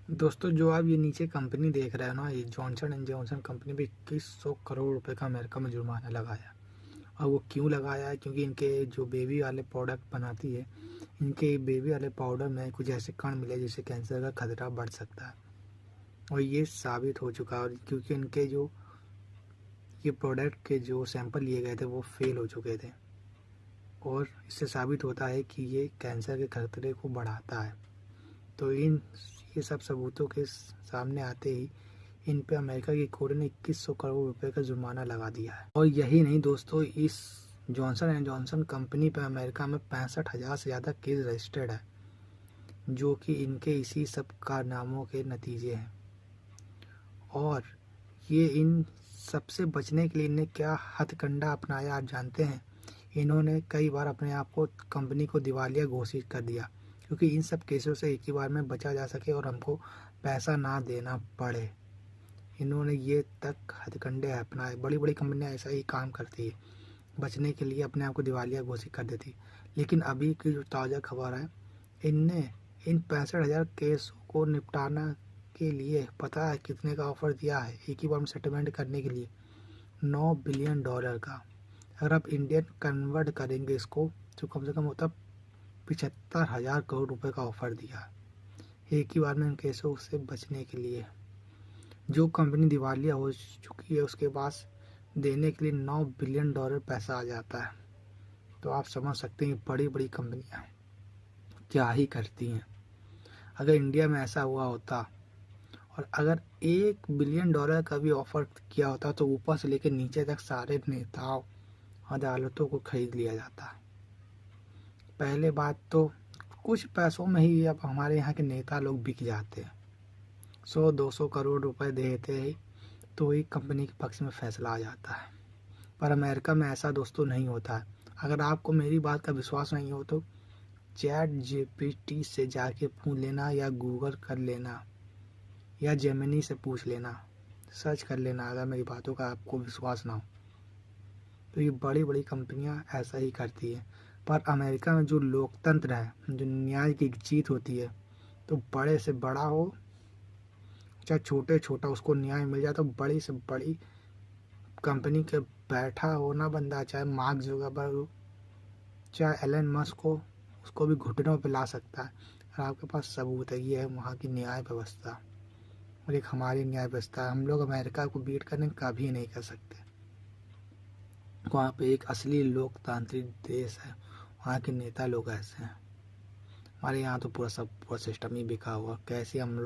दोस्तों, जो आप ये नीचे कंपनी देख रहे हो ना, ये जॉनसन एंड जॉनसन कंपनी पे 2100 करोड़ रुपए का अमेरिका में जुर्माना लगाया। और वो क्यों लगाया है? क्योंकि इनके जो बेबी वाले प्रोडक्ट बनाती है, इनके बेबी वाले पाउडर में कुछ ऐसे कण मिले जिससे कैंसर का खतरा बढ़ सकता है। और ये साबित हो चुका है। और क्योंकि इनके जो ये प्रोडक्ट के जो सैंपल लिए गए थे वो फेल हो चुके थे, और इससे साबित होता है कि ये कैंसर के खतरे को बढ़ाता है। तो ये सब सबूतों के सामने आते ही इन पे अमेरिका की कोर्ट ने 2100 करोड़ रुपए का जुर्माना लगा दिया है। और यही नहीं दोस्तों, इस जॉनसन एंड जॉनसन कंपनी पे अमेरिका में 65,000 से ज़्यादा केस रजिस्टर्ड है, जो कि इनके इसी सब कारनामों के नतीजे हैं। और ये इन सबसे बचने के लिए इन्हें क्या हथकंडा अपनाया आप जानते हैं? इन्होंने कई बार अपने आप को कंपनी को दिवालिया घोषित कर दिया, क्योंकि इन सब केसों से एक ही बार में बचा जा सके और हमको पैसा ना देना पड़े। इन्होंने ये तक हथकंडे अपनाए। बड़ी बड़ी कंपनियां ऐसा ही काम करती है, बचने के लिए अपने आप को दिवालिया घोषित कर देती। लेकिन अभी की जो ताज़ा खबर है, इनने इन 65,000 केसों को निपटाना के लिए पता है कितने का ऑफर दिया है एक ही बार में सेटलमेंट करने के लिए? $9 बिलियन का। अगर आप इंडियन कन्वर्ट करेंगे इसको, तो कम से कम होता 75,000 करोड़ रुपए का ऑफर दिया एक ही बार में इन केसों से बचने के लिए। जो कंपनी दिवालिया हो चुकी है उसके पास देने के लिए $9 बिलियन पैसा आ जाता है। तो आप समझ सकते हैं बड़ी बड़ी कंपनियां क्या ही करती हैं। अगर इंडिया में ऐसा हुआ होता, और अगर $1 बिलियन का भी ऑफर किया होता, तो ऊपर से लेकर नीचे तक सारे नेताओं अदालतों को खरीद लिया जाता। पहले बात तो कुछ पैसों में ही अब हमारे यहाँ के नेता लोग बिक जाते हैं। 100-200 करोड़ रुपए देते ही तो ही कंपनी के पक्ष में फैसला आ जाता है। पर अमेरिका में ऐसा दोस्तों नहीं होता है। अगर आपको मेरी बात का विश्वास नहीं हो तो ChatGPT से जाके पूछ लेना, या गूगल कर लेना, या जेमिनी से पूछ लेना, सर्च कर लेना। अगर मेरी बातों का आपको विश्वास ना हो तो ये बड़ी बड़ी कंपनियां ऐसा ही करती है। पर अमेरिका में जो लोकतंत्र है, जो न्याय की जीत होती है, तो बड़े से बड़ा हो चाहे छोटे छोटा उसको न्याय मिल जाए। तो बड़ी से बड़ी कंपनी के बैठा हो ना बंदा, चाहे मार्क जुकरबर्ग हो, चाहे एलन मस्क हो, उसको भी घुटनों पे ला सकता है। और आपके पास सबूत है। ये है वहाँ की न्याय व्यवस्था, और एक हमारी न्याय व्यवस्था है। हम लोग अमेरिका को बीट करने कभी नहीं कर सकते। वहाँ पे एक असली लोकतांत्रिक देश है, वहाँ के नेता लोग ऐसे हैं। हमारे यहाँ तो पूरा सिस्टम ही बिका हुआ। कैसे हम लोग